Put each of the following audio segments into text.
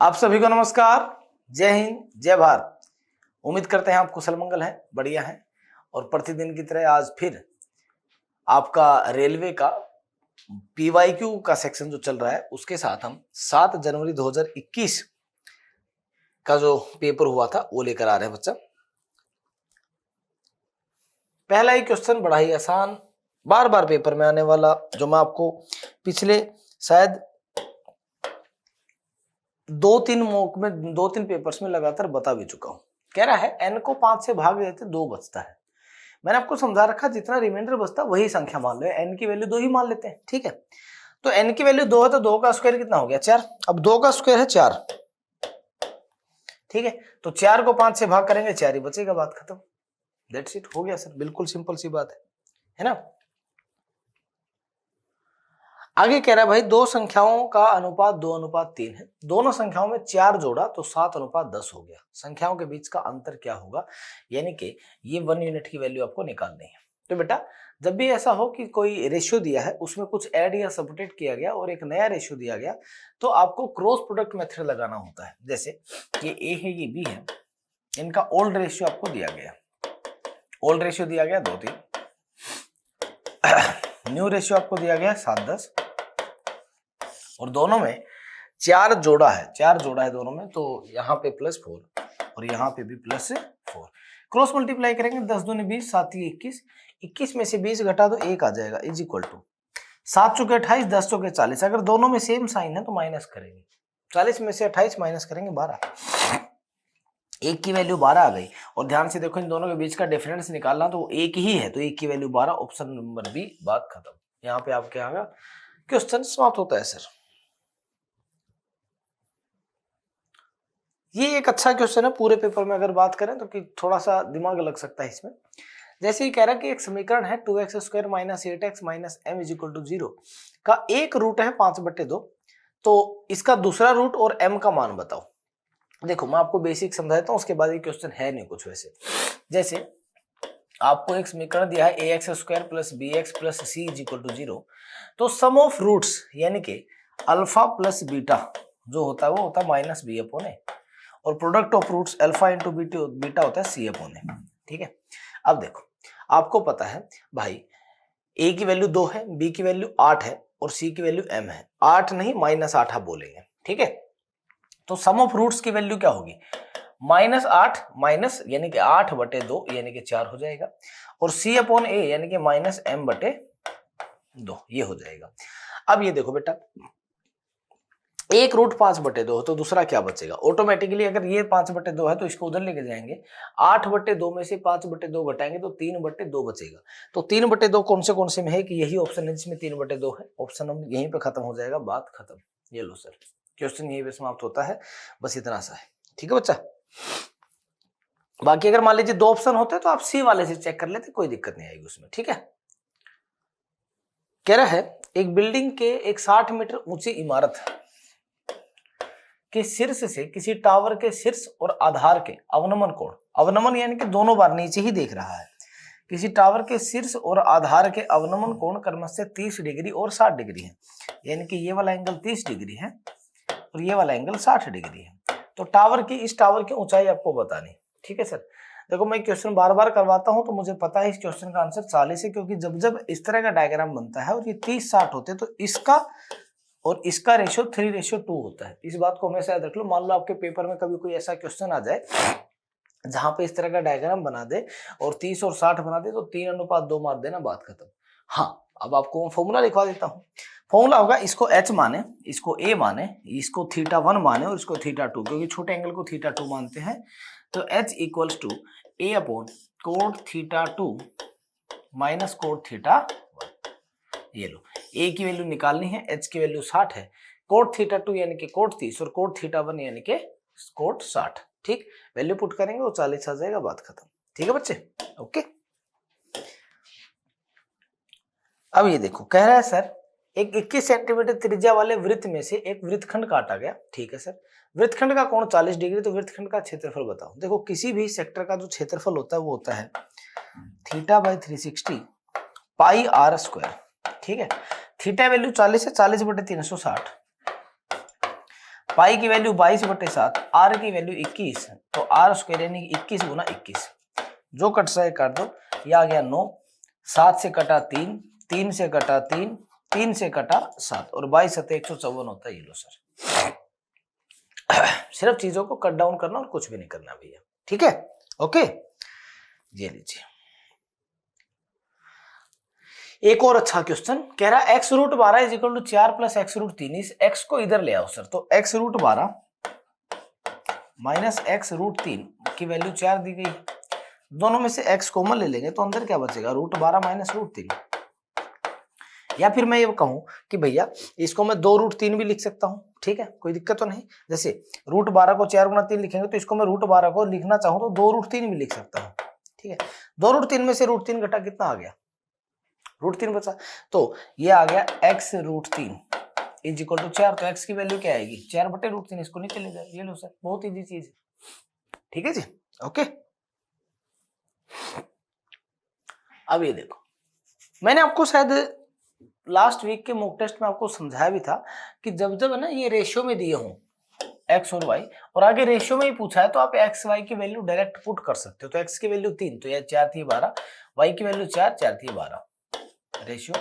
आप सभी को नमस्कार। जय हिंद, जय भारत। उम्मीद करते हैं आप कुशल मंगल हैं, बढ़िया हैं। और प्रतिदिन की तरह आज फिर आपका रेलवे का PYQ का सेक्शन जो चल रहा है उसके साथ हम 7 जनवरी 2021 का जो पेपर हुआ था वो लेकर आ रहे हैं बच्चा। पहला ही क्वेश्चन बड़ा ही आसान, बार बार पेपर में आने वाला, जो मैं आपको पिछले शायद 2-3 पेपर्स में लगातार बता भी चुका हूं। कह रहा है n को 5 से भाग देते 2 बचता है। मैंने आपको समझा रखा जितना रिमाइंडर बचता वही संख्या मान लो, n की वैल्यू 2 ही मान लेते हैं, ठीक है। तो n की वैल्यू 2 है तो 2 का स्क्वायर कितना हो गया 4। अब 2 का स्क्वायर है 4, ठीक है। तो 4 को 5 से भाग करेंगे 4 ही बचेगा, बात खत्म। दैट्स इट, हो गया सर, बिल्कुल सिंपल सी बात है ना। आगे कह रहा है भाई दो संख्याओं का अनुपात 2:3 है, दोनों संख्याओं में 4 जोड़ा तो 7:10 हो गया। संख्याओं के बीच का अंतर क्या होगा, यानी कि ये 1 यूनिट की वैल्यू आपको निकालनी है। तो बेटा जब भी ऐसा हो कि कोई रेशियो दिया है उसमें कुछ ऐड या सबट्रैक्ट किया गया और एक नया रेशियो दिया गया तो आपको क्रॉस प्रोडक्ट मेथड लगाना होता है। जैसे ये A है, ये B है, इनका ओल्ड रेशियो आपको दिया गया, ओल्ड रेशियो दिया गया 2:3, न्यू रेशियो आपको दिया गया 7:10 और दोनों में 4 जोड़ा है, 4 जोड़ा है दोनों में, तो यहाँ पे +4 और यहाँ पे भी +4। क्रॉस मल्टीप्लाई करेंगे 10 दूनी 20, 7 21, 21 में से 20 घटा दो 1 आ जाएगा, इज इक्वल टू 7 चौके 28, 10 चौके 40। अगर दोनों में सेम साइन है तो माइनस करेंगे, 40 में से 28 माइनस करेंगे 12, 1 की वैल्यू 12 आ गई। और ध्यान से देखो इन दोनों के बीच का डिफरेंस निकालना तो 1 ही है, तो 1 की वैल्यू 12, ऑप्शन नंबर बी, बात खत्म। यहाँ पे आपके आगे क्वेश्चन समाप्त होता है सर। ये एक अच्छा क्वेश्चन है पूरे पेपर में अगर बात करें तो कि थोड़ा सा दिमाग लग सकता है इसमें। जैसे ही कह रहा है कि एक समीकरण है 2x² - 8x - m = 0 का एक रूट है 5/2, तो इसका दूसरा रूट और m का मान बताओ। देखो मैं आपको बेसिक समझा देता हूं, उसके बाद ये क्वेश्चन है नहीं कुछ वैसे। जैसे आपको एक समीकरण दिया है ax² + bx + c = 0, तो सम ऑफ रूट्स यानी कि अल्फा प्लस बीटा जो होता है वो होता है -b/a और product of roots alpha into beta होता है c/a, ठीक है। अब देखो आपको पता है भाई a की वैल्यू 2 है, b की वैल्यू 8 है और c की वैल्यू m है। 8 नहीं -8 आप बोलेंगे, ठीक है। तो सम ऑफ रूट्स की वैल्यू क्या होगी, -8 माइनस यानी कि 8/2 यानी कि 4 हो जाएगा और c/a यानी कि -m/2 ये हो जाएगा। अब ये देखो बेटा एक रूट 5/2 है तो दूसरा क्या बचेगा, ऑटोमेटिकली अगर ये 5/2 है तो इसको उधर लेके जाएंगे, 8/2 में से 5/2 घटाएंगे तो 3/2 बचेगा। तो 3/2 कौन से में है कि यही ऑप्शन है जिसमें 3/2 है, ऑप्शन नंबर यहीं पे खत्म हो जाएगा, बात खत्म। ये लो सर, क्वेश्चन यहीं पे समाप्त होता है, बस इतना सा है, ठीक है बच्चा। बाकी अगर मान लीजिए 2 ऑप्शन होते तो आप सी वाले से चेक कर लेते, कोई दिक्कत नहीं आएगी उसमें, ठीक है। कह रहा है एक बिल्डिंग के एक 60 मीटर ऊंची इमारत के शीर्ष से किसी टावर के शीर्ष और आधार के अवनमन कोण, अवनमन यानी कि दोनों बार नीचे ही देख रहा है, किसी टावर के शीर्ष और आधार के अवनमन कोण क्रमशः 30 डिग्री और 60 डिग्री है, यानी कि ये वाला एंगल 30 डिग्री है और ये वाला एंगल 60 डिग्री है। तो टावर की, इस टावर की ऊंचाई आपको बतानी, ठीक है सर। देखो मैं क्वेश्चन बार बार करवाता हूं तो मुझे पता है इस क्वेश्चन का आंसर 40 है, क्योंकि जब जब इस तरह का डायग्राम बनता है और ये 30-60 होते हैं तो इसका और इसका रेशियो 3:2 होता है। इस बात को हमेशा याद रख लो। मान लो आपके पेपर में कभी कोई ऐसा क्वेश्चन आ जाए जहां पे इस तरह का डायग्राम बना दे और 30 और 60 बना दे तो 3:2 मार देना, बात खत्म। हाँ अब आपको फॉर्मूला लिखवा देता हूँ। फॉर्मूला होगा, इसको h माने, इसको a माने, इसको θ1 माने और इसको θ2, क्योंकि छोटे एंगल को θ2 मानते हैं। तो h = a/cot θ2 - cot θ1। ये लो a की वैल्यू निकालनी है, h की वैल्यू 60 है, cot θ2 यानी कि cot 30 और cot θ1 यानी कि cot 60, ठीक। वैल्यू पुट करेंगे वो 40 आ जाएगा, बात खत्म, ठीक है बच्चे, ओके। अब ये देखो कह रहा है सर एक 21 सेंटीमीटर त्रिज्या वाले वृत्त में से एक वृत्तखंड काटा गया, ठीक है सर। वृत्तखंड का कोण 40 डिग्री, तो वृत्तखंड का क्षेत्रफल बताओ। देखो किसी भी सेक्टर का जो क्षेत्रफल होता है वो होता है θ/360 πr², ठीक है। थीटा वैल्यू 40 है, 40/360 पाई की वैल्यू 22/7, आर की वैल्यू 21, तो आर स्क्वायर यानी 21 गुना 21, जो कट जाए काट दो। ये आ गया 9, 7 से कटा 3, 3 से कटा 3, 3 से कटा 7, और 22 7 154 होता है। ये लो सर, सिर्फ चीजों को कट डाउन करना और कुछ भी नहीं करना भैया, ठीक है, ओके। ये लीजिए एक और अच्छा क्वेश्चन, कह रहा है x√12 is equal to 4 plus x√3, इस x को इधर ले आओ सर, तो x√12 माइनस x√3 की वैल्यू 4 दी गई, दोनों में से x कॉमन ले लेंगे तो अंदर क्या बचेगा, √12 माइनस √3। या फिर मैं ये कहूं कि भैया इसको मैं 2√3 भी लिख सकता हूं, ठीक है, कोई दिक्कत तो नहीं। जैसे √12 को 4 गुना 3 लिखेंगे तो इसको मैं √12 को लिखना चाहूं तो 2√3 भी लिख सकता हूं, ठीक है। 2√3 में से √3 घटा कितना आ गया, √3 बचा, तो ये आ गया x√3 इज इक्वल टू 4, तो x की वैल्यू क्या आएगी, 4/√3, इसको नहीं चलेगा। ये लो सर, बहुत इजी चीज है, ठीक है जी, ओके। अब ये देखो, मैंने आपको शायद लास्ट वीक के मॉक टेस्ट में आपको समझाया भी था कि जब जब ना ये रेशियो में दिए हों x और y, और आगे रेशियो में ही पूछा है, तो आप x y की वैल्यू डायरेक्ट पुट कर सकते हो। तो x की वैल्यू 3, तो ये 4 थी 12, y की वैल्यू 4, 4 थी 12, रेशियो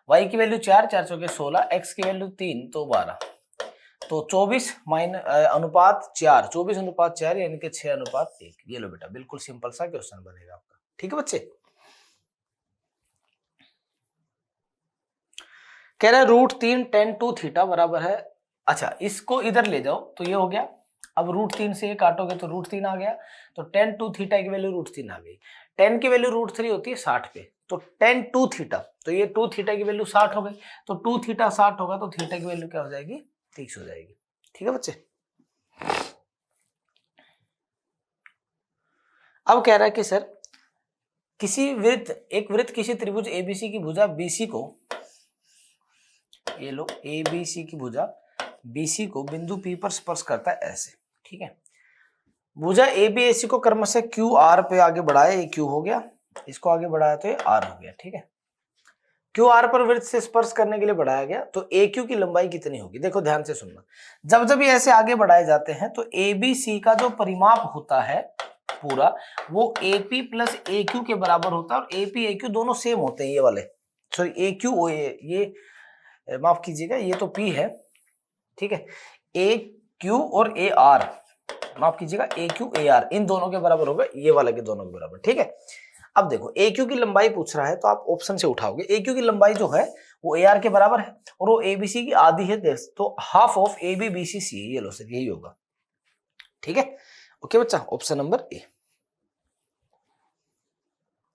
y की वैल्यू 4, 4 चौके 16, x की वैल्यू 3 तो 12, तो 24 अनुपात 4, 24/4 यानी कि 6/1। ये लो बेटा, बिल्कुल सिंपल सा क्वेश्चन बनेगा आपका, ठीक है बच्चे। कह रहा है √3 tan 2 थीटा बराबर है, अच्छा इसको इधर ले जाओ तो ये हो गया, अब √3 से ये काटोगे तो √3 आ गया, तो tan 2 थीटा की वैल्यू √3 आ गई। tan की वैल्यू √3 होती है 60 पे, तो tan 2 थीटा, तो ये 2 थीटा की वैल्यू 60 हो गई, तो 2 थीटा 60 होगा तो थीटा की वैल्यू क्या हो जाएगी, 30 हो जाएगी, ठीक है बच्चे। अब कह रहा है कि सर किसी वृत्त, एक वृत्त किसी त्रिभुज एबीसी की भुजा बीसी को, ये लो एबीसी की भुजा बीसी को बिंदु पी पर स्पर्श करता है ऐसे, ठीक है। भुजा एबीएसी को क्रमशः क्यू आर पे आगे बढ़ाया, ये क्यू हो गया, इसको आगे बढ़ाया तो ये आर हो गया, ठीक है। क्यू आर पर वृत्त से स्पर्श करने के लिए बढ़ाया गया, तो ए क्यू की लंबाई कितनी होगी, देखो ध्यान से सुनना, जब जब ये ऐसे आगे बढ़ाए जाते हैं तो एबीसी का जो परिमाप होता है पूरा, वो एपी प्लस ए क्यू के बराबर होता है, और एपी ए क्यू दोनों सेम होते हैं, ये वाले, सॉरी ए क्यू ओ ए, ये माफ कीजिएगा ये तो P है, ठीक है, ए क्यू और ए आर, माफ कीजिएगा ए क्यू ए आर, इन दोनों के बराबर होगा, ये वाला के दोनों के बराबर, ठीक है। अब देखो ए क्यू की लंबाई पूछ रहा है, तो आप ऑप्शन से उठाओगे, ए क्यू की लंबाई जो है वो ए आर के बराबर है, और वो एबीसी की आधी है, तो half of A B B C C, ये लो सर, यही होगा, ठीक है, ओके बच्चा, option number A.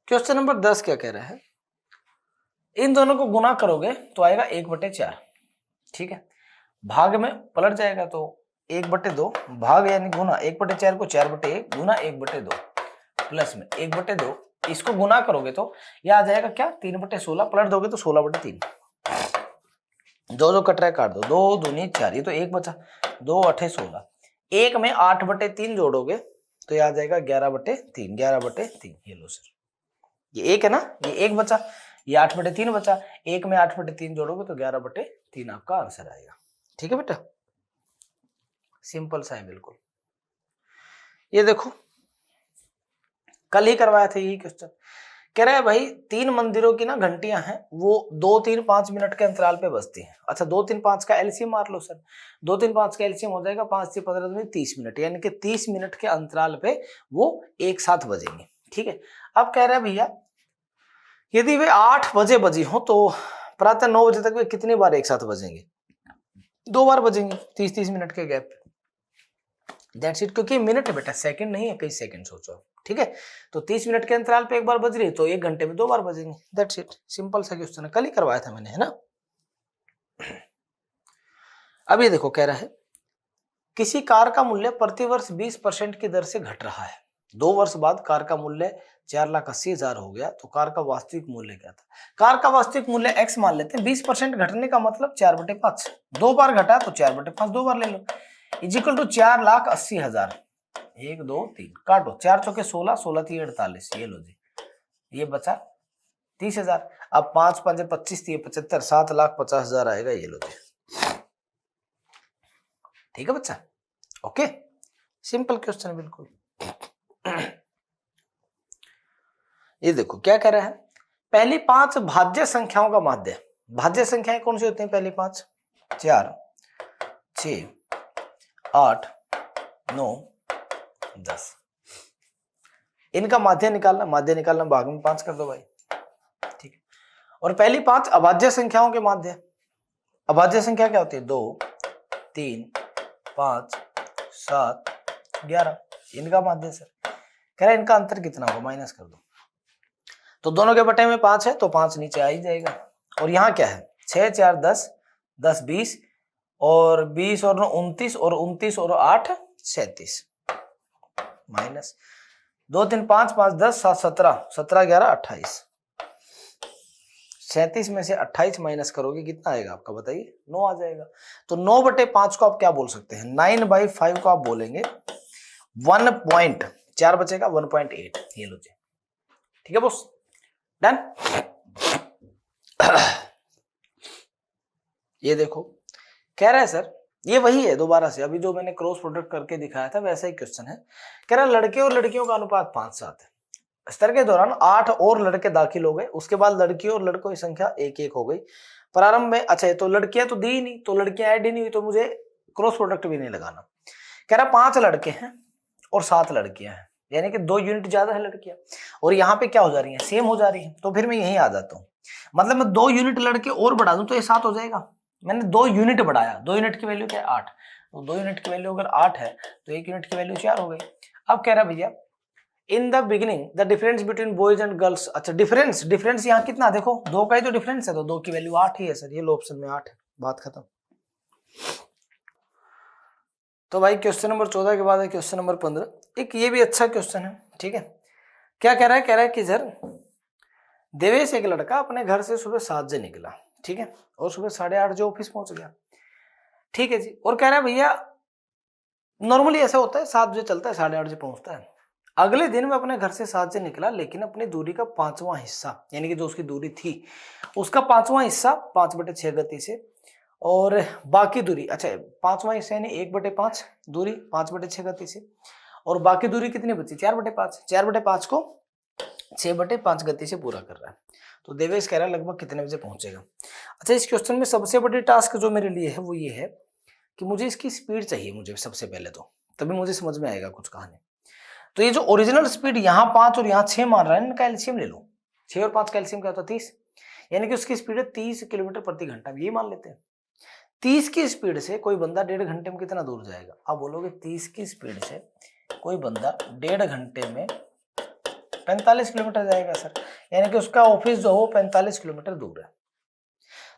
Question number 10 क्या कह रहा है, इन दोनों को गुना करोगे तो आएगा 1/4, ठीक है, भाग में पलट जाएगा तो 1/2, भाग यानी गुना 1/4 को 4/1 गुना 1/2 प्लस में 1/2, इसको गुना करोगे तो यह आ जाएगा क्या, 3/16, पलट दोगे तो 16/3, जो जो कट रहा है काट दो, 2 दूनी 4, ये तो 1 बचा, 2 8 16, 1 में 8/3 जोड़ोगे तो यह आ जाएगा 11/3, 11/3, ये लो सर, ये 1 है ना, ये 1 बचा, ये 8/3 बचा, 1 में 8/3 जोड़ोगे तो 11/3 आपका आंसर आएगा, ठीक है बेटा, सिंपल सा है बिल्कुल। ये देखो कल ही करवाया था यही क्वेश्चन, कह रहा है भाई 3 मंदिरों की ना घंटियां हैं, वो 2 3 5 मिनट के अंतराल पे बजती हैं। अच्छा 2 3 5 का एलसीएम मार लो सर, 2 3 5 का एलसीएम हो जाएगा 5 से 15 30 मिनट, यानी कि 30 मिनट के अंतराल पे वो एक साथ बजेंगे, ठीक है। अब कह रहा है भैया यदि वे 8 बजे बजी हो तो प्रातः 9 बजे तक वे कितनी बार एक साथ बजेंगे, 2 बार बजेंगे 30 मिनट के गैप, दैट्स इट, क्योंकि मिनट है बेटा, सेकंड नहीं है, कई सेकंड सोचो, ठीक है। तो 30 मिनट के अंतराल पे एक बार बज रही है तो 1 घंटे में 2 बार बजेंगे, दैट्स इट, सिंपल सा क्वेश्चन है, कल ही करवाया था मैंने, है ना। अब ये देखो कह रहा है किसी कार का मूल्य प्रतिवर्ष 20% की दर से घट रहा है, 2 वर्ष बाद कार का मूल्य 4,80,000 हो गया, तो कार का वास्तविक मूल्य क्या था। कार का वास्तविक मूल्य x मान लेते हैं, 20% घटने का मतलब 4/5, 2 बार घटा तो 4/5 2 बार ले लो, इजिकल टू 4,80,000, 1 2 3 काटो, 4 चौके 16, 16 3 48, ये लो जी, ये बचा 30,000, अब 5 5 25 3 75, 7,50,000 आएगा, ये लो जी, ठीक है बच्चा, ओके, सिंपल क्वेश्चन है बिल्कुल। ये देखो क्या कह रहा है, पहली 5 भाज्य संख्याओं का माध्य। भाज्य संख्याएं कौन सी होती हैं? पहली 5, 4, 6, 8, 9, 10। इनका माध्य निकालना, माध्य निकालना भाग में 5 कर दो भाई, ठीक है। और पहली 5 अभाज्य संख्याओं के माध्य। अभाज्य संख्या क्या होती है? 2, 3, 5, 7, 11, इनका माध्य सर। कह रहा है इनका अंतर कितना होगा? माइनस कर दो। तो दोनों के बटे में 5 है तो 5 नीचे आ ही जाएगा। और यहाँ क्या है? 6, 4, 10, 10, 20 और 20 और 9 29 और 29 और 8 37 माइनस 2, 3, 5, 5, 10, 7, 17, 17, 11, 28। 37 में से 28 माइनस करोगे कितना आएगा आपका? बताइए, 9 आ जाएगा। तो 9/5 को आप क्या बोल सकते हैं? 9/5 को आप बोलेंगे 1.4 बचेगा 1.8। ये लो जी, ठीक है बॉस, डन। ये देखो कह रहा है सर, ये वही है दोबारा से, अभी जो मैंने क्रॉस प्रोडक्ट करके दिखाया था वैसा ही क्वेश्चन है। कह रहा है लड़के और लड़कियों का अनुपात 5-7 है। स्तर के दौरान 8 और लड़के दाखिल हो गए, उसके बाद लड़कियों और लड़कों की संख्या 1-1 हो गई। प्रारंभ में, अच्छा तो लड़कियां तो दी ही नहीं, तो लड़कियां ऐड ही नहीं हुई, तो मुझे क्रॉस प्रोडक्ट भी नहीं लगाना। कह रहा 5 लड़के हैं और 7 लड़कियां हैं, यानी कि 2 यूनिट ज्यादा है लड़कियां, और यहाँ पे क्या हो जा रही है? सेम हो जा रही है। तो फिर मैं यहीं आ जाता हूँ, मतलब मैं 2 यूनिट लड़के और बढ़ा दूं तो ये 7 हो जाएगा। मैंने 2 यूनिट बढ़ाया, 2 यूनिट की वैल्यू क्या है? 8। तो 2 यूनिट की वैल्यू अगर 8 है तो 1 यूनिट की वैल्यू 4 हो गई। अब कह रहा भैया in the beginning the difference between boys and girls. अच्छा डिफरेंस यहाँ कितना? देखो 2 का ही तो डिफरेंस है, तो 2 की वैल्यू 8 ही है सर। ये लो ऑप्शन में 8 है, बात खत्म। तो भाई क्वेश्चन नंबर 14 के बाद है क्वेश्चन नंबर 15। एक ये भी अच्छा क्वेश्चन है, ठीक है। क्या कह रहा है? कह रहा है कि सर देवेश एक लड़का अपने घर से सुबह 7 बजे निकला, ठीक है, और सुबह 8:30 बजे ऑफिस पहुंच गया, ठीक है जी। और कह रहा है भैया नॉर्मली ऐसा होता है 7 बजे चलता है, 8:30 बजे पहुंचता है। अगले दिन मैं अपने घर से 7 बजे निकला, लेकिन अपनी दूरी का 5वां हिस्सा, यानी कि जो उसकी दूरी थी उसका 5वां हिस्सा 5/6 गति से, और बाकी दूरी, अच्छा 5वां हिस्सा यानी 1/5 दूरी 5/6 गति से, और बाकी दूरी कितनी बची? 4/5। 4/5 को 6/5 गति से पूरा कर रहा है। तो देवेश कह रहा है लगभग कितने बजे पहुंचेगा। अच्छा इस क्वेश्चन में सबसे बड़ी टास्क जो मेरे लिए है वो ये है कि मुझे इसकी स्पीड चाहिए मुझे सबसे पहले, तो तभी मुझे समझ में आएगा कुछ कहानी। तो ये जो ओरिजिनल स्पीड यहाँ 5 और यहाँ 6 मान रहा है, इनका एलसीएम ले लो। 6 और 5 का एलसीएम क्या होता है? 30, यानी कि उसकी स्पीड है 30 किलोमीटर प्रति घंटा। ये मान लेते हैं 30 की स्पीड से कोई बंदा 1.5 घंटे में कितना दूर जाएगा? आप बोलोगे 30 की स्पीड से कोई बंदा 1.5 घंटे में 45 किलोमीटर जाएगा सर, यानी कि उसका ऑफिस जो हो 45 किलोमीटर दूर है।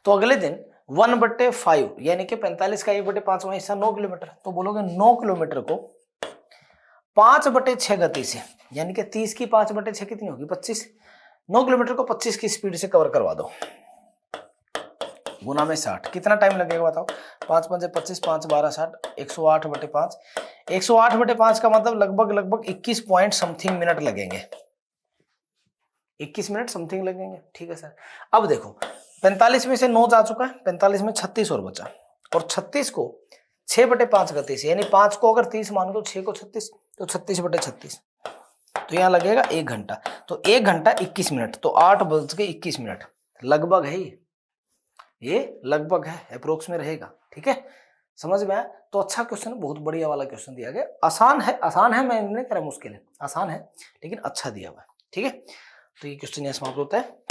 तो अगले दिन 1/5 यानी कि 45 का 1/5वां हिस्सा 9 किलोमीटर, तो बोलोगे 9 किलोमीटर को 5/6 गति से, यानी कि 30 की 5/6 कितनी होगी? 25। 9 किलोमीटर को 25 की स्पीड से कवर करवा दो, गुना में 60, कितना टाइम लगेगा बताओ? 5 5 25, 5 12 60, 108/5। 108/5 का मतलब लगभग 21 पॉइंट समथिंग मिनट लगेंगे, 21 मिनट समथिंग लगेंगे, ठीक है सर। अब देखो 45 में से 9 जा चुका है, 45 में 36 और बचा, और 36 को 6/5 गति से, यानी 5 को अगर 30 मानो तो 6 को 36, तो 36/36, तो यहाँ लगेगा 1 घंटा। तो 1 घंटा 21 मिनट, तो 8:21 मिनट लगभग है ये लगभग है, अप्रोक्स में रहेगा, ठीक है, समझ में आया? तो अच्छा क्वेश्चन, बहुत बढ़िया वाला क्वेश्चन दिया गया। आसान है, मैं नहीं कह रहा मुश्किल है, आसान है लेकिन अच्छा दिया हुआ है, ठीक है। तो ये क्वेश्चन यहाँ समाप्त होता है।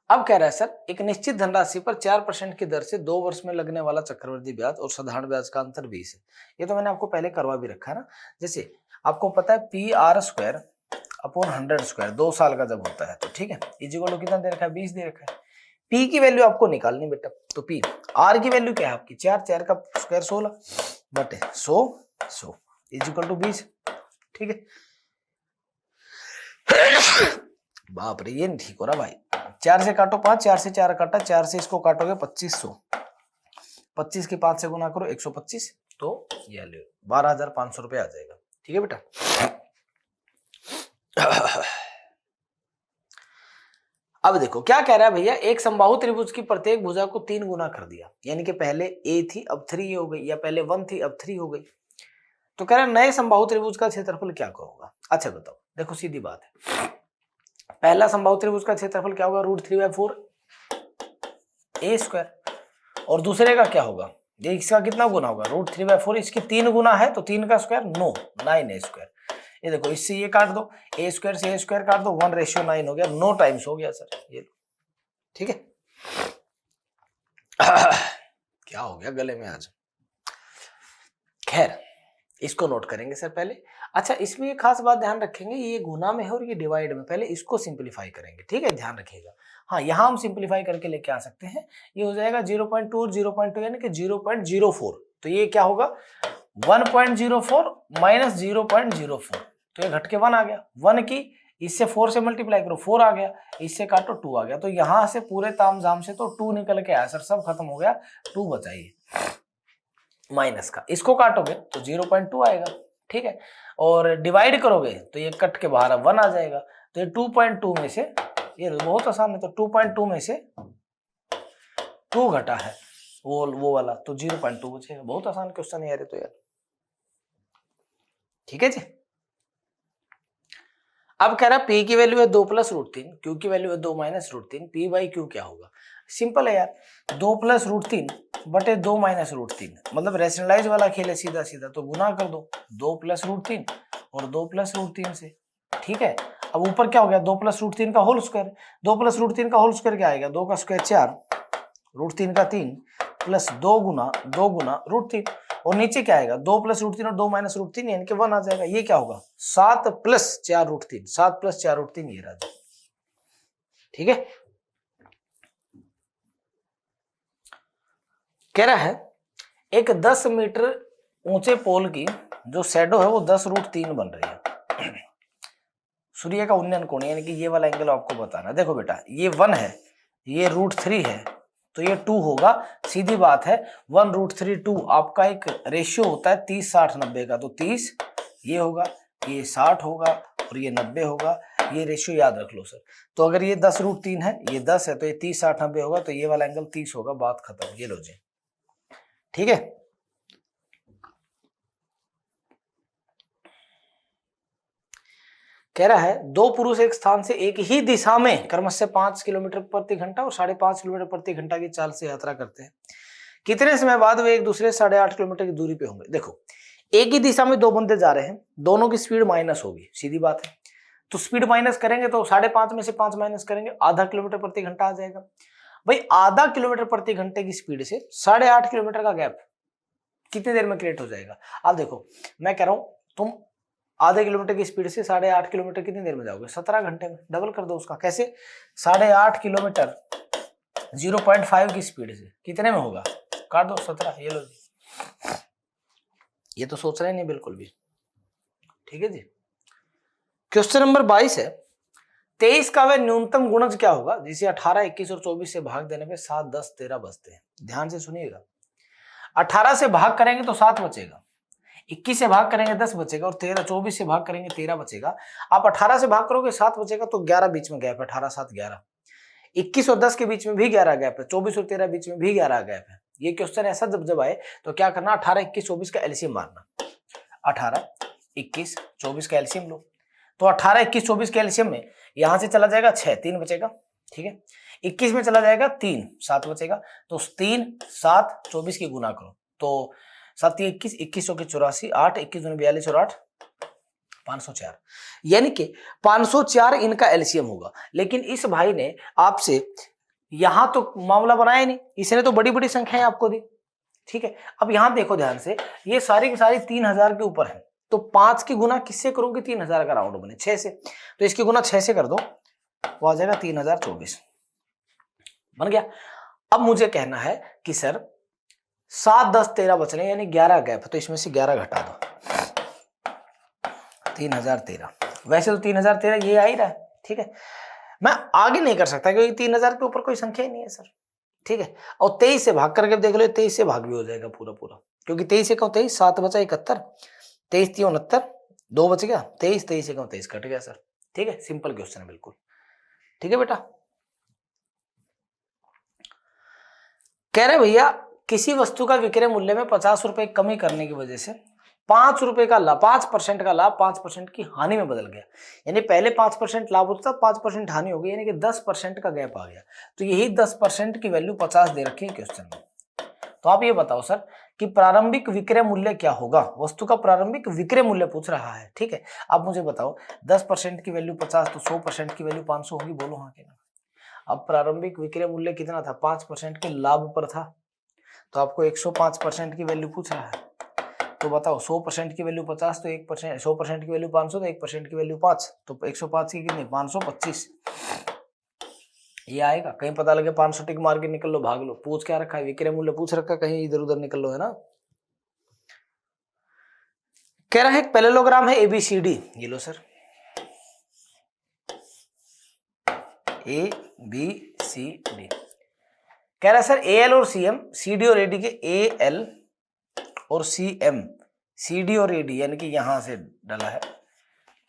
अब कह रहा है सर एक निश्चित धनराशि पर 4% की दर से 2 वर्ष में लगने वाला चक्रवृद्धि ब्याज और साधारण ब्याज का अंतर 20 है। ये तो मैंने आपको पहले करवा भी रखा है ना। जैसे आपको पता है PR² / 100² 2 साल का जब होता है तो, ठीक है, इक्वल टू कितना दे रखा है? 20 दे रखा है। P की वैल्यू आपको निकालनी बेटा, तो P R की वैल्यू क्या है आपकी? 4 का स्क्वायर 16/100 इक्वल टू 20, ठीक है। बाप रे ये नहीं ठीक हो रहा भाई। 4 से काटो 5, 4 से 4 काटा, 4 से इसको काटोगे 2500, 25 की 5 से गुना करो 125, तो ये ले 12,500 रुपये आ जाएगा, ठीक है बेटा। अब देखो क्या कह रहा है भैया, एक समबाहु त्रिभुज की प्रत्येक भुजा को 3 गुना कर दिया, यानी कि पहले a थी अब 3 हो गई, या पहले 1 थी अब 3 हो गई। तो कह रहा है नए समबाहु त्रिभुज का क्षेत्रफल क्या होगा। अच्छा बताओ, देखो सीधी बात है, पहला समबाहु त्रिभुज का क्षेत्रफल क्या होगा, √3/4 a स्क्वायर, और दूसरे का क्या होगा, ये इसका कितना गुना होगा, √3/4, इसकी 3 गुना है तो 3 का स्क्वायर 9 स्क्वायर। ये देखो इससे ये काट दो, a स्क्वायर से a स्क्वायर काट दो, 1:9 हो गया, 9 टाइम्स हो गया सर ये। ठीक है क्या हो गया गले में आज, खैर इसको नोट करेंगे सर पहले। अच्छा इसमें एक खास बात ध्यान रखेंगे, ये गुना में है और ये डिवाइड में, पहले इसको सिंपलीफाई करेंगे, ठीक है ध्यान रखिएगा। हाँ यहाँ हम सिंपलीफाई करके लेके आ सकते हैं, ये हो जाएगा 0.2 और 0.2 यानी कि 0.04, तो ये क्या होगा 1.04 माइनस 0.04, तो ये घट के 1 आ गया, 1 की इससे 4 से मल्टीप्लाई करो 4 आ गया, इससे काटो 2 आ गया, तो यहां से पूरे तामझाम से तो 2 निकल के आया सर, सब खत्म हो गया, 2 बचा ये माइनस का, इसको काटोगे तो 0.2 आएगा, ठीक है, और डिवाइड करोगे तो ये कट के बाहर 1 आ जाएगा, तो ये 2.2 में से, ये बहुत आसान है, तो 2.2 में से 2 घटा है वो वाला, तो 0.2 बचेगा, बहुत आसान क्वेश्चन है यार तो यार, ठीक है जी। अब कह रहा है P की वैल्यू है 2 + √3, Q की वैल्यू है 2 - √3, P/Q क्या होगा, सिंपल है यार, 2 + √3 बटे 2 - √3, मतलब रेशनलाइज वाला खेल है, सीधा सीधा तो गुना कर दो 2 + √3 और 2 + √3 से, ठीक है। अब ऊपर क्या हो गया 2 + √3 का होल स्क्वायर, 2 + √3 का होल स्क्वायर क्या आएगा, 2 का स्क्वायर 4, √3 का 3 प्लस 2 गुना √3, और नीचे क्या आएगा 2 + √3 और 2 - √3 यानी कि 1 आ जाएगा, ये क्या होगा 7 + 4 √3, 7 + 4 √3 ये रहा, ठीक है। कह रहा है एक 10 मीटर ऊंचे पोल की जो शैडो है वो 10 √3 बन रही है, सूर्य का उन्नयन कोण यानी कि ये वाला एंगल आपको बताना। देखो बेटा ये 1 है, ये √3 है, तो ये 2 होगा, सीधी बात है 1 √3 2, आपका एक रेशियो होता है 30 60 90 का, तो 30 ये होगा, ये 60 होगा और ये 90 होगा, ये रेशियो याद रख लो सर। तो अगर ये 10 √3 है, ये 10 है, तो ये 30 60 90 होगा, तो ये वाला एंगल 30 होगा, बात खत्म, ये लो जी, ठीक है। कह रहा है दो पुरुष एक स्थान से एक ही दिशा में क्रमशः 5 किलोमीटर प्रति घंटा और 5.5 किलोमीटर प्रति घंटा की चाल से यात्रा करते हैं, कितने समय बाद वे एक दूसरे से 8.5 किलोमीटर की दूरी पे होंगे। देखो एक ही दिशा में दो बंदे जा रहे हैं, दोनों की स्पीड माइनस होगी, सीधी बात है, तो स्पीड माइनस करेंगे तो 5.5 में से 5 माइनस करेंगे, आधा किलोमीटर प्रति घंटा आ जाएगा। भाई आधा किलोमीटर प्रति घंटे की स्पीड से 8.5 किलोमीटर का गैप कितनी देर में क्रिएट हो जाएगा। अब देखो मैं कह रहा हूं तुम आधे किलोमीटर की स्पीड से 8.5 किलोमीटर कितनी देर में जाओगे, 17 घंटे में, डबल कर दो उसका, कैसे 8.5 किलोमीटर 0.5 की स्पीड से कितने में होगा, काट दो 17, ये लो जी, ये तो सोच रहे नहीं बिल्कुल भी, ठीक है जी। क्वेश्चन नंबर 22 है 23 का वह न्यूनतम गुणज क्या होगा जिसे 18 21 और 24 से भाग देने पे 7 10 13 बचते हैं। ध्यान से सुनिएगा, 18 से भाग करेंगे तो 7 बचेगा, 21 से भाग करेंगे 10 बचेगा, और 24 से भाग करेंगे 13 बचेगा। आप 18 से भाग करोगे 7 बचेगा, तो 11 बीच में गैप है, 18 7 11, 21 और 10 के बीच में भी 11 गैप है, 24 और 13 बीच में भी 11 गैप है। ये क्वेश्चन ऐसा जब आए तो क्या करना, 18 21 24 का एलसीएम मारना, 18 21 24 का एलसीएम लो, तो 18 21 24 के एलसीएम में यहां से चला जाएगा 6 3 बचेगा, ठीक है, 21 में चला जाएगा 3 7 बचेगा, तो 3 7 24 की गुना करो, तो 7 21 21 चौके 84, 8 21 दूनी 42 और 8 504, यानी कि 504 इनका एलसीएम होगा। लेकिन इस भाई ने आपसे यहां तो मामला बनाया नहीं, इसने तो बड़ी बड़ी संख्याएं आपको दी, ठीक है। अब यहां देखो ध्यान से, ये सारी की सारी 3000 के ऊपर है, तो 5 की गुना किससे करोगे, 3000 का राउंड बने 6 से, तो इसकी गुना 6 से कर दो, वो आ जाएगा 3024 बन गया। अब मुझे कहना है कि सर 7 10 13 बच रहे यानी 11 गैप, तो इसमें से 11 घटा दो, 3013, वैसे तो 3013 ये आ ही रहा है, ठीक है, मैं आगे नहीं कर सकता क्योंकि 3000 के ऊपर कोई संख्या ही नहीं है सर, ठीक है। और 23 से भाग करके देख लो, 23 से भाग भी हो जाएगा पूरा पूरा, क्योंकि 23 से कहूं 23, 7 बचा 71, 23 3 69, 2 बच गया, 23 23 से कहूं 23 कट गया सर, ठीक है, सिंपल क्वेश्चन है बिल्कुल, ठीक है बेटा। कह रहे भैया किसी वस्तु का विक्रय मूल्य में 50 रुपए कमी करने की वजह से 5 रुपए का लाभ, 5% का लाभ 5% की हानि में बदल गया। यानी पहले 5% लाभ होता था, 5% हानि हो गई, यानी कि 10% का गैप आ गया। तो यही 10% की वैल्यू 50 दे रखी है क्वेश्चन में। तो आप ये बताओ सर कि प्रारंभिक विक्रय मूल्य क्या होगा, वस्तु का प्रारंभिक विक्रय मूल्य पूछ रहा है, ठीक है। आप मुझे बताओ 10% की वैल्यू 50, तो 100% की वैल्यू 500 होगी, बोलो हाँ कि ना। अब प्रारंभिक विक्रय मूल्य कितना था, 5% के लाभ पर था, तो आपको 105% की वैल्यू पूछ रहा है। तो बताओ 100% की वैल्यू 50, तो 1%, 100% की वैल्यू 500, तो 1% की वैल्यू 5, तो 105 की कितनी, 525। ये आएगा। कहीं पता लगे 500 टिक मार के निकल लो, भाग लो। पूछ क्या रखा है, विक्रय मूल्य पूछ रखा, कहीं इधर उधर निकल लो, है ना। कह रहा है एक पैरेललोग्राम है ABCD, ये लो सर, ABCD। कह रहा है सर AL और CM, CD और AD के AL और CM, CD और AD यानी कि यहां से डाला है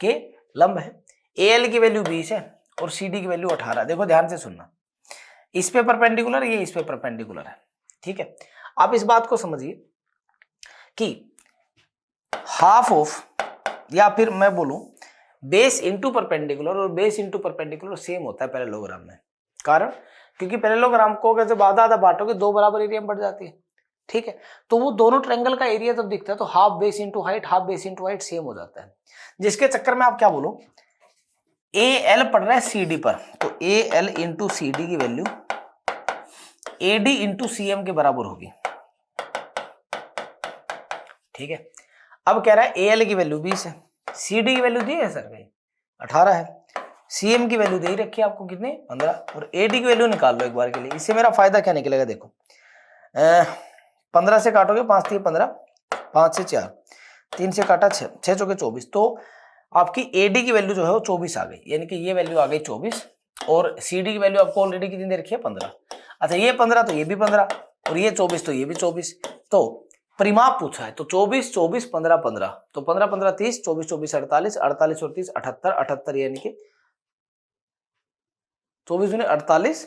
के लंब है। AL की वैल्यू 20 है और CD की वैल्यू 18। देखो ध्यान से सुनना, इस पे परपेंडिकुलर, ये इस पे परपेंडिकुलर है, ठीक है। आप इस बात को समझिए कि हाफ ऑफ, या फिर मैं बोलूं बेस इंटू परपेंडिकुलर, और बेस इंटू परपेंडिकुलर सेम होता है पैरेललोग्राम में। कारण क्योंकि पैरेललोग्राम को अगर जब आधा आधा बांटोगे, दो बराबर एरिया में बढ़ जाती है, ठीक है। तो वो दोनों ट्रायंगल का एरिया जब दिखता है तो half base into height, half base into height same हो जाता है। जिसके चक्कर में आप क्या बोलो, AL पड़ रहा है CD पर, तो AL इंटू CD की वैल्यू AD इंटू CM के बराबर होगी, ठीक है। अब कह रहा है AL की वैल्यू 20 है, CD की वैल्यू दी है सर भाई 18 है, CM की वैल्यू दे ही रखी है आपको कितनी, 15, और AD की वैल्यू निकाल लो एक बार के लिए। इससे मेरा फायदा क्या निकलेगा, देखो 15 से काटोगे 5 3 15, 5 से 4, 3 से काटा 6, 6 चौके 24, तो आपकी AD की वैल्यू जो है वो 24 आ गई, यानी कि ये वैल्यू आ गई 24, और CD की वैल्यू आपको ऑलरेडी कितनी दे रखी है, 15। अच्छा ये 15 तो ये भी 15, और ये 24 तो ये भी 24, तो परिमाप पूछा है, तो 24 24 15 15, तो 15 15 30, 24 24 48, 48 और 30 78, 78 यानी कि 24 दूनी 48,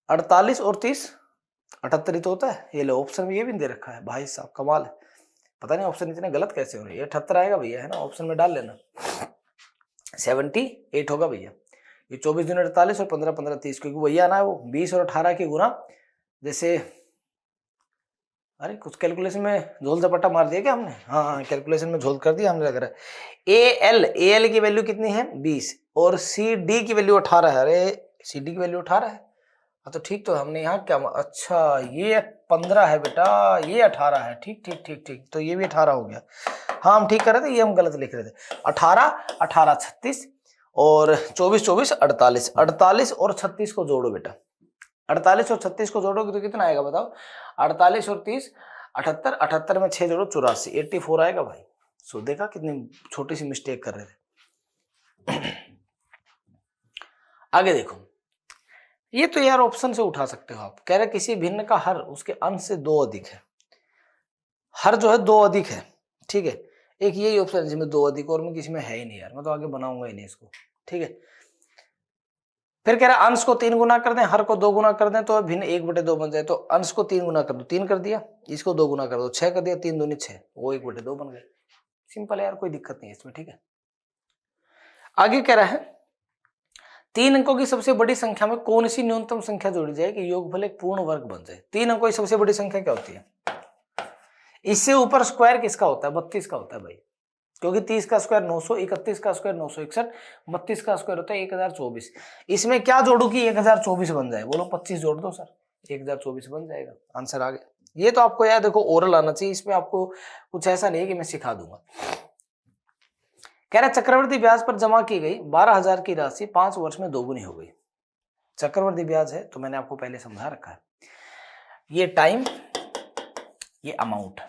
48 और 30 78 ही तो होता है। ये लो ऑप्शन में ये भी दे रखा है, भाई साहब कमाल है। पता नहीं ऑप्शन इतने गलत कैसे हो रहे हैं। 78 आएगा भैया, है ना, ऑप्शन में डाल लेना। 78 होगा भैया, ये 24 दूनी 48 और 15 15 30, क्योंकि भैया ना वो 20 और 18 की गुना, जैसे अरे कुछ कैलकुलेशन में झोल झपट्टा मार दिया क्या हमने, हाँ कैलकुलेशन में झोल कर दिया हमने लग रहा है। AL की वैल्यू कितनी है 20, और CD की वैल्यू 18 है। अरे CD की वैल्यू 18 है, हाँ तो ठीक, तो हमने यहाँ क्या, अच्छा ये 15 है बेटा, ये 18 है, ठीक ठीक ठीक ठीक, तो ये भी 18 हो गया। हाँ हम ठीक कर रहे थे, ये हम गलत लिख रहे थे। 18 18 36 और 24 24 48, 48 और 36 को जोड़ो बेटा, 48 और 36 को जोड़ोगे तो कितना आएगा बताओ, 48 और 30 78, 78 में 6 जोड़ो 84, 84 आएगा भाई। सो देखा कितनी छोटी सी मिस्टेक कर रहे थे। आगे देखो, ये तो यार ऑप्शन से उठा सकते हो आप। कह रहे किसी भिन्न का हर उसके अंश से 2 अधिक है, हर जो है 2 अधिक है, ठीक है। एक यही ऑप्शन जिसमें 2 अधिक, और में किसी में है ही नहीं यार, मैं तो आगे बनाऊंगा ही नहीं इसको, ठीक है। फिर कह रहा है अंश को 3 गुना कर दें, हर को 2 गुना कर दें, तो भिन्न 1/2 बन जाए। तो अंश को 3 गुना कर दो, 3 कर दिया, इसको 2 गुना कर दो, 6 कर दिया, 3 दूनी 6, वो 1/2 बन गए। सिंपल है यार, कोई दिक्कत नहीं है इसमें, ठीक है। आगे कह रहा है 3 अंकों की सबसे बड़ी संख्या में कौन सी न्यूनतम संख्या जोड़ी जाए कि योगफल एक पूर्ण वर्ग बन जाए। 3 अंकों की सबसे बड़ी संख्या क्या होती है, इससे ऊपर स्क्वायर किसका होता है, 32 का होता है भाई, क्योंकि 30 का स्क्वायर 900, 31 का स्क्वायर 961, 32 का स्क्वायर होता है 1024। इसमें क्या जोड़ू कि 1024 बन जाए, बोलो 25 जोड़ दो सर, 1024 बन जाएगा, आंसर आ गया। ये तो आपको यार देखो ओरल आना चाहिए, इसमें आपको कुछ ऐसा नहीं है कि मैं सिखा दूंगा। कह रहा चक्रवर्ती ब्याज पर जमा की गई 12,000 की राशि 5 वर्ष में दोगुनी हो गई। चक्रवर्ती ब्याज है तो मैंने आपको पहले समझा रखा है, ये टाइम, ये अमाउंट।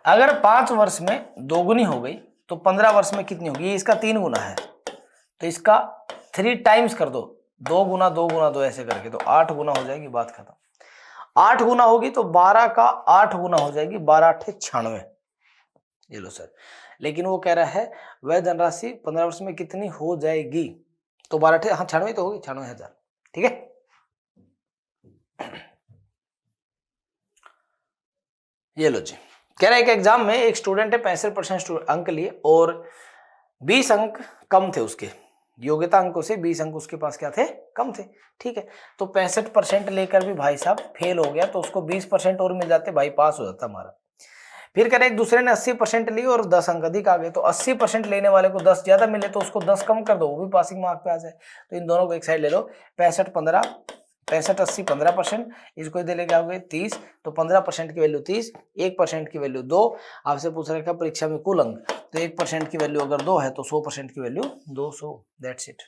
अगर 5 वर्ष में दोगुनी हो गई तो 15 वर्ष में कितनी होगी, ये इसका 3 गुना है, तो इसका 3 टाइम्स कर दो, 2 गुना 2 गुना 2 ऐसे करके, तो 8 गुना हो जाएगी, बात खत्म। 8 गुना होगी तो 12 का 8 गुना हो जाएगी, 12 8 96। ये लो सर, लेकिन वो कह रहा है वह धनराशि 15 वर्ष में कितनी हो जाएगी, तो 12 हाँ 96 तो होगी, 96,000, ठीक है। ये लो जी, कह रहा है कि एग्जाम में एक स्टूडेंट है 65% अंक लिए और 20 अंक कम थे उसके, योग्यता अंकों से 20 अंक उसके पास क्या थे, कम थे। ठीक है, तो 65% लेकर भी भाई साहब फेल हो गया, तो उसको 20% और मिल जाते भाई, पास हो जाता हमारा। फिर कह रहे एक दूसरे ने 80% लिए और 10 अंक अधिक आ गए, तो 80% लेने वाले को 10 ज्यादा मिले तो उसको 10 कम कर दो, वो भी पासिंग मार्क पे आ जाए। तो इन दोनों को एक साइड ले लो, 65 80 15%, इसको दे लेके आओगे 30, तो 15% की वैल्यू 30, 1% की वैल्यू 2। आपसे पूछ रखा है परीक्षा में कुल अंक, तो 1% की वैल्यू अगर 2 है तो 100% की वैल्यू 200, दैट्स इट।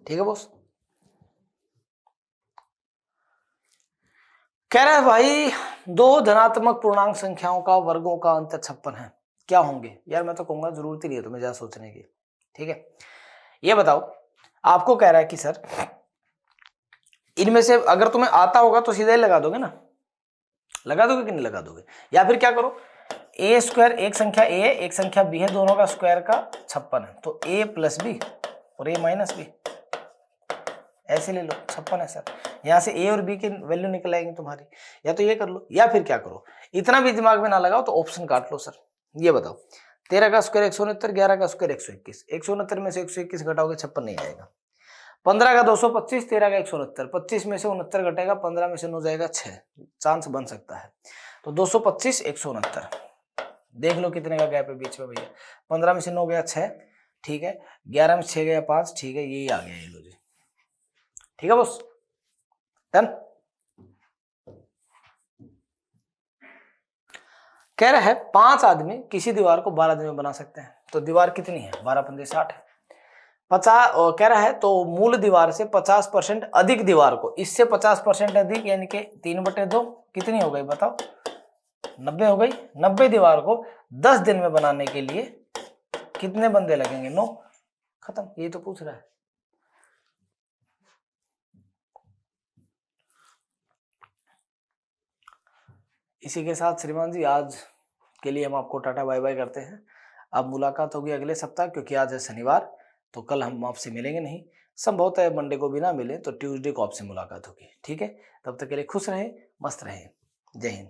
ठीक है बॉस। कह रहा है भाई दो धनात्मक पूर्णांक संख्याओं का वर्गों का अंतर 56 है, क्या होंगे? यार मैं तो कहूंगा जरूरत ही नहीं है तुम्हें ज्यादा सोचने की। ठीक है, ये बताओ, आपको कह रहा है कि सर इनमें से अगर तुम्हें आता होगा तो सीधे लगा दोगे ना, लगा दोगे कि नहीं लगा दोगे? या फिर क्या करो, ए स्क्वायर, एक संख्या ए है एक संख्या बी है, दोनों का स्क्वायर का 56 है, तो ए प्लस बी और ए माइनस बी, ऐसे ले लो, 56 है सर। यहां से ए और बी की वैल्यू निकल आएगी तुम्हारी, या तो ये कर लो या फिर क्या करो, इतना भी दिमाग में ना लगाओ तो ऑप्शन काट लो सर। ये बताओ, 13 का स्क्वायर 169, 11 का स्क्वायर 121, 169 में से 121 घटाओगे 56 नहीं आएगा। 15 का 225, 13 का 169, 25 में से 69 घटेगा, 15 में से 9 जाएगा 6, चांस बन सकता है। तो 225 169, देख लो कितने का गैप है बीच में भैया, 15 में से 9 गया 6, ठीक है, 11 में 6 गया 5, ठीक है, यही आ गया, ये लो जी। ठीक है बॉस, डन। कह रहा है 5 आदमी किसी दीवार को 12 दिन में बना सकते हैं, तो दीवार कितनी है, 12 पंजे 60 है। 50 कह रहा है तो मूल दीवार से 50% अधिक दीवार को, इससे 50% अधिक यानी कि 3/2 कितनी हो गई बताओ, 90 हो गई। 90 दीवार को 10 दिन में बनाने के लिए कितने बंदे लगेंगे? 9, खत्म, ये तो पूछ रहा है। इसी के साथ श्रीमान जी आज के लिए हम आपको टाटा बाय बाय करते हैं। अब मुलाकात होगी अगले सप्ताह, क्योंकि आज है शनिवार, तो कल हम आपसे मिलेंगे नहीं, संभवतः मंडे को भी ना मिले तो ट्यूसडे को आपसे मुलाकात होगी। ठीक है, तब तक के लिए खुश रहें, मस्त रहें, जय हिंद।